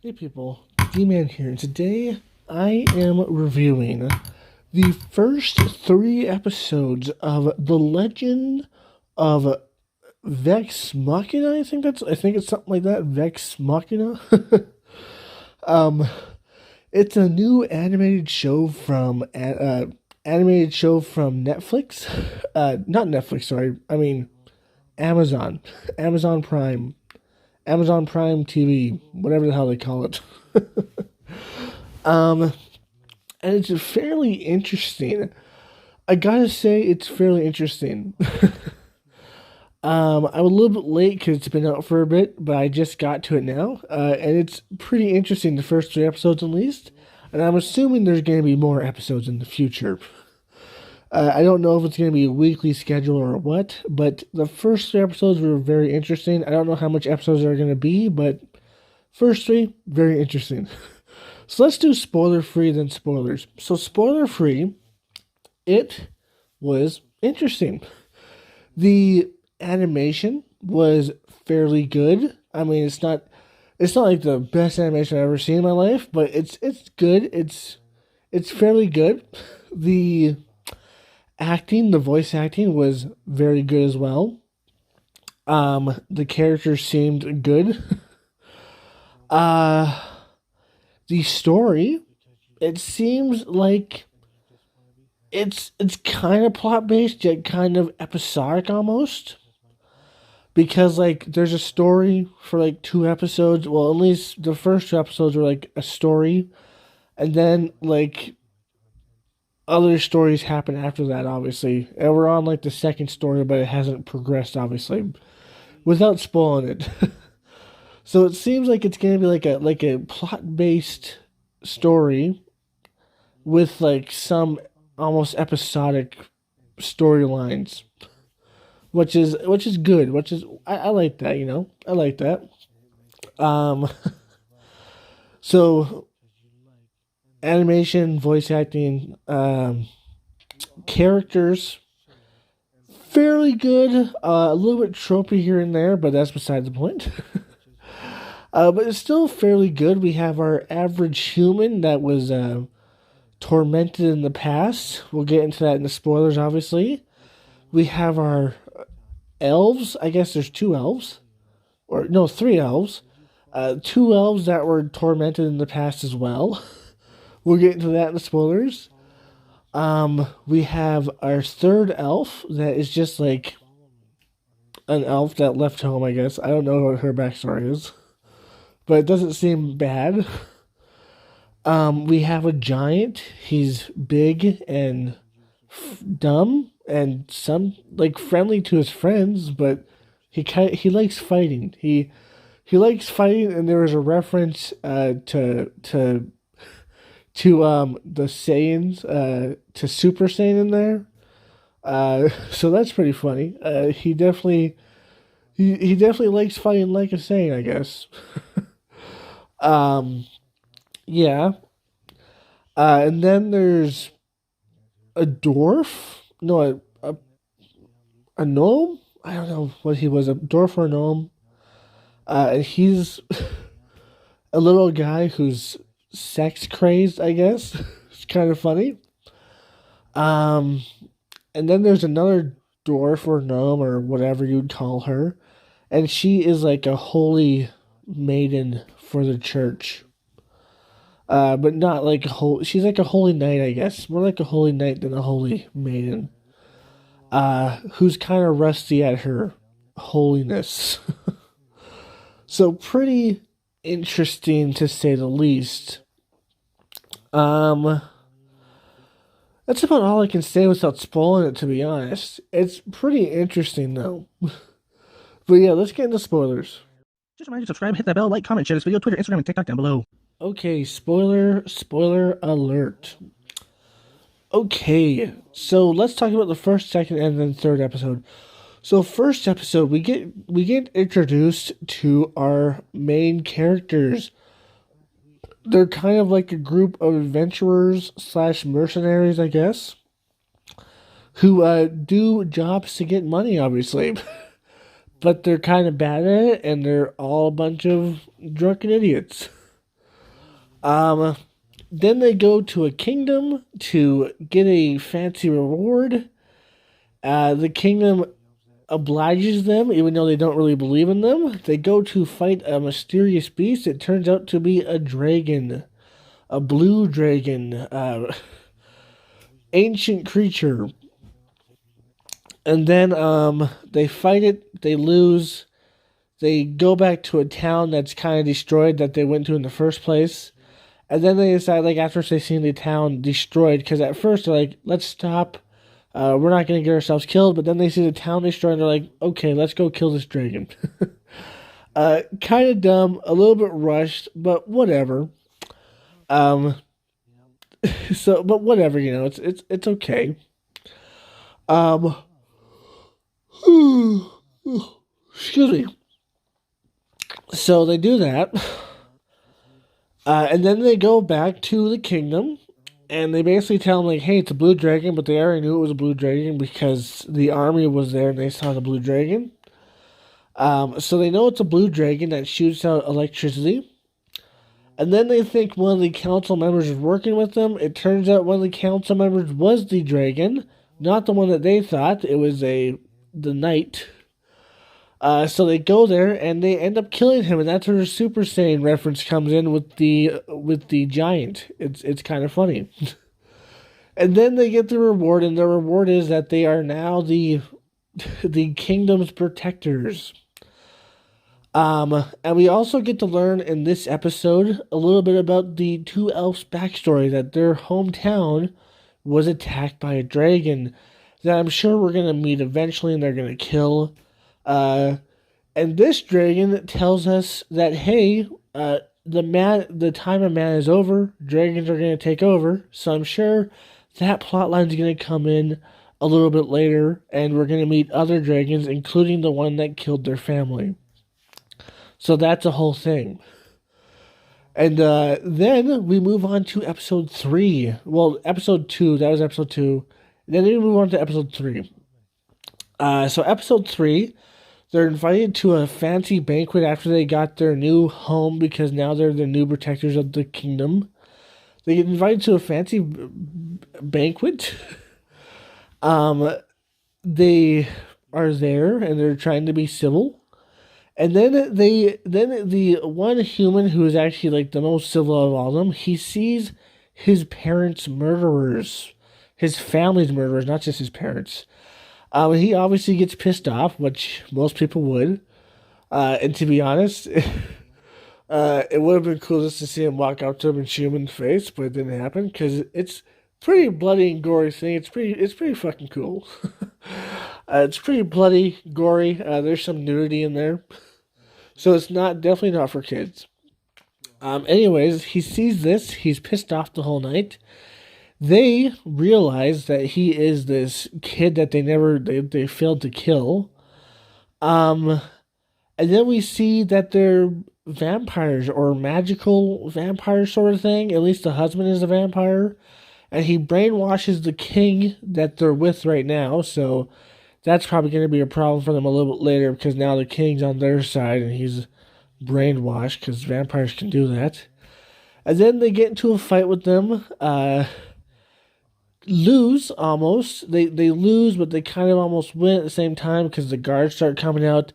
Hey people, D-Man here, and today I am reviewing the first three episodes of The Legend of Vex Machina. I think it's something like that. Vex Machina. um, it's a new animated show from Netflix. Not Netflix, sorry. I mean Amazon, Amazon Prime, Amazon Prime TV, whatever the hell they call it. Um, and it's fairly interesting. I gotta say, it's fairly interesting. I'm a little bit late because it's been out for a bit, but I just got to it now, and it's pretty interesting. The first three episodes, at least, and I'm assuming there's going to be more episodes in the future. I don't know if it's going to be a weekly schedule or what, but the first three episodes were very interesting. I don't know how much episodes there are going to be, but first three, very interesting. So let's do spoiler free, then spoilers. So, spoiler free, it was interesting. The animation was fairly good. I mean, it's not like the best animation I've ever seen in my life, but it's good. It's fairly good. The the voice acting was very good as well. The characters seemed good. Uh the story, it seems like it's kind of plot based yet kind of episodic almost, because like there's a story for like two episodes. Well, at least the first two episodes were like a story, and then like other stories happen after that, obviously, and we're on like the second story, but it hasn't progressed, obviously, without spoiling it. So it seems like it's gonna be like a plot based story with like some almost episodic storylines, which is good. I like that. I like that. Um, so animation, voice acting, characters, fairly good. A little bit tropey here and there, but that's beside the point. But it's still fairly good. We have our average human that was tormented in the past. We'll get into that in the spoilers, obviously. We have our elves. I guess there's two elves, or no, three elves. Two elves that were tormented in the past as well. We'll get into that in the spoilers. We have our third elf that is just like an elf that left home, I guess. I don't know what her backstory is, but it doesn't seem bad. We have a giant. He's big and dumb and some like friendly to his friends, but he likes fighting. He likes fighting, and there was a reference to the Saiyans to Super Saiyan in there. So that's pretty funny. He definitely likes fighting like a Saiyan, I guess. Um, yeah. And then there's a dwarf. No, a gnome. I don't know what he was, a dwarf or a gnome. And he's a little guy who's sex crazed, I guess. It's kind of funny. Um, and then there's another dwarf or gnome or whatever you'd call her, and she is like a holy maiden for the church. But not like a whole. She's like a holy knight, I guess. More like a holy knight than a holy maiden. Who's kind of rusty at her holiness. So pretty interesting to say the least. Um, that's about all I can say without spoiling it. To be honest, it's pretty interesting though. But yeah, let's get into spoilers. Just remind you to subscribe, hit that bell, like, comment, share this video, Twitter, Instagram, and TikTok down below. Okay, spoiler alert. Okay, so let's talk about the first, second, and then third episode. So first episode, we get introduced to our main characters. They're kind of like a group of adventurers slash mercenaries, I guess, who do jobs to get money, obviously, but they're kind of bad at it, and they're all a bunch of drunken idiots. Um, then they go to a kingdom to get a fancy reward. The kingdom obliges them, even though they don't really believe in them. They go to fight a mysterious beast. It turns out to be a dragon, a blue dragon, ancient creature. And then they fight it. They lose. They go back to a town that's kind of destroyed that they went to in the first place. And then they decide, like, after they seen the town destroyed, because at first they're like, let's stop. We're not going to get ourselves killed. But then they see the town destroyed, and they're like, okay, let's go kill this dragon. Kind of dumb, a little bit rushed, but whatever. Um, but whatever, it's okay. Um, excuse me. So they do that. And then they go back to the kingdom, and they basically tell them, like, hey, it's a blue dragon, but they already knew it was a blue dragon because the army was there and they saw the blue dragon. So they know it's a blue dragon that shoots out electricity. And then they think one of the council members is working with them. It turns out one of the council members was the dragon, not the one that they thought. It was the knight. So they go there and they end up killing him, and that's where the Super Saiyan reference comes in with the giant. It's kind of funny. And then they get the reward, and the reward is that they are now the kingdom's protectors. And we also get to learn in this episode a little bit about the two elves' backstory, that their hometown was attacked by a dragon that I'm sure we're gonna meet eventually, and they're gonna kill. And this dragon tells us that, hey, the time of man is over. Dragons are gonna take over. So I'm sure that plotline's gonna come in a little bit later, and we're gonna meet other dragons, including the one that killed their family. So that's a whole thing. And then we move on to episode 3. Well, episode 2, that was episode 2. Then we move on to episode 3. So episode 3, they're invited to a fancy banquet after they got their new home, because now they're the new protectors of the kingdom. They get invited to a fancy banquet. They are there and they're trying to be civil. And then the one human who is actually like the most civil of all of them, he sees his parents' murderers, his family's murderers, not just his parents. He obviously gets pissed off, which most people would. And to be honest, it would have been cool just to see him walk up to him and shoot him in the face, but it didn't happen because it's pretty bloody and gory thing. It's pretty fucking cool. It's pretty bloody, gory. There's some nudity in there, so it's definitely not for kids. Anyways, he sees this. He's pissed off the whole night. They realize that he is this kid that they failed to kill. And then we see that they're vampires or magical vampires sort of thing. At least the husband is a vampire. And he brainwashes the king that they're with right now. So that's probably going to be a problem for them a little bit later, because now the king's on their side and he's brainwashed, because vampires can do that. And then they get into a fight with them. Lose almost. They lose, but they kind of almost win at the same time because the guards start coming out.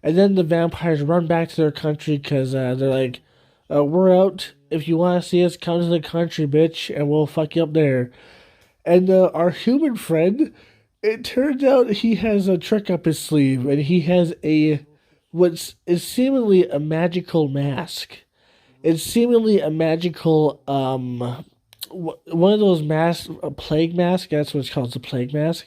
And then the vampires run back to their country because they're like, we're out. If you want to see us, come to the country, bitch, and we'll fuck you up there. And our human friend, it turns out he has a trick up his sleeve, and he has what is seemingly a magical mask. It's seemingly a magical, one of those masks, a plague mask. That's what it's called. It's a plague mask.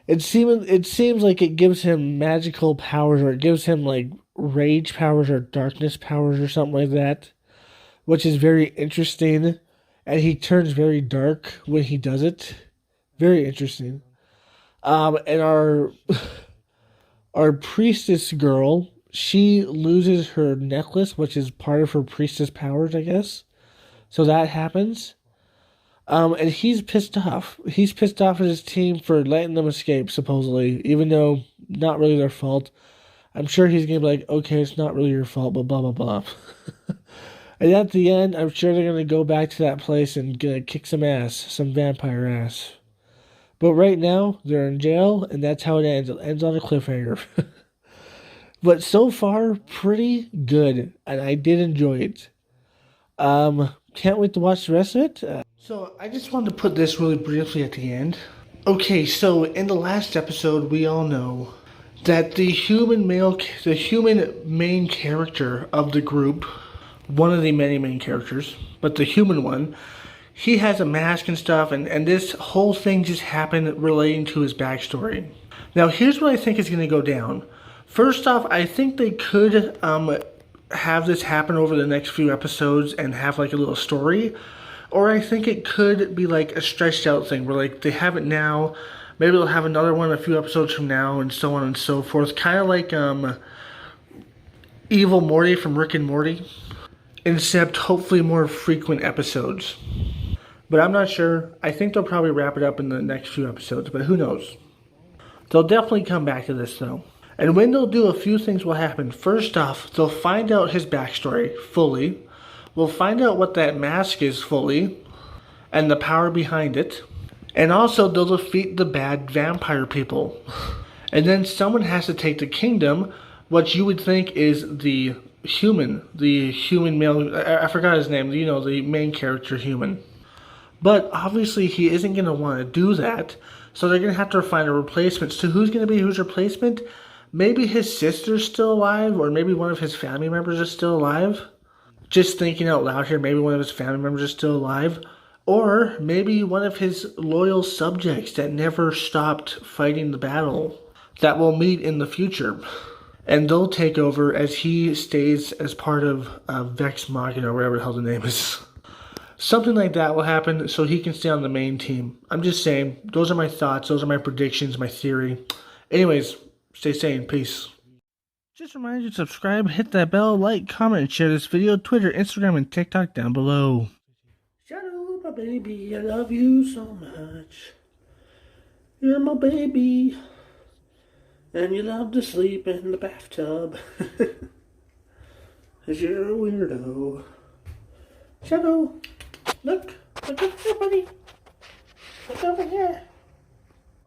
It seems like it gives him magical powers, or it gives him like rage powers or darkness powers or something like that, which is very interesting. And he turns very dark when he does it. Very interesting. And our priestess girl, she loses her necklace, which is part of her priestess powers, I guess. So that happens. And he's pissed off. He's pissed off at his team for letting them escape, supposedly, even though not really their fault. I'm sure he's gonna be like, okay, it's not really your fault, but blah blah blah. And at the end, I'm sure they're gonna go back to that place and gonna kick some ass, some vampire ass. But right now, they're in jail, and that's how it ends. It ends on a cliffhanger. But so far, pretty good, and I did enjoy it. Can't wait to watch the rest of it. So I just wanted to put this really briefly at the end. Okay, so in the last episode, we all know that the human main character of the group, one of the many main characters, but the human one, he has a mask and stuff, and this whole thing just happened relating to his backstory. Now, here's what I think is going to go down. First off, I think they could have this happen over the next few episodes and have like a little story. Or I think it could be like a stretched out thing where like they have it now, maybe they'll have another one a few episodes from now, and so on and so forth. Kind of like Evil Morty from Rick and Morty, except hopefully more frequent episodes. But I'm not sure. I think they'll probably wrap it up in the next few episodes, but who knows? They'll definitely come back to this though. And when they'll do, a few things will happen. First off, they'll find out his backstory fully. We'll find out what that mask is fully, and the power behind it. And also, they'll defeat the bad vampire people. And then someone has to take the kingdom, what you would think is the human male, I forgot his name, you know, the main character human. But obviously he isn't going to want to do that, so they're going to have to find a replacement. So who's going to be whose replacement? Maybe his sister's still alive, or maybe one of his family members is still alive. Just thinking out loud here, maybe one of his family members is still alive. Or maybe one of his loyal subjects that never stopped fighting the battle that will meet in the future. And they'll take over as he stays as part of Vox Machina, or whatever the hell the name is. Something like that will happen so he can stay on the main team. I'm just saying, those are my thoughts, those are my predictions, my theory. Anyways, stay sane, peace. Just remind you to subscribe, hit that bell, like, comment, and share this video, Twitter, Instagram, and TikTok down below. Shadow, my baby, I love you so much. You're my baby. And you love to sleep in the bathtub. 'Cause you're a weirdo. Shadow, look over here, buddy. Look over here.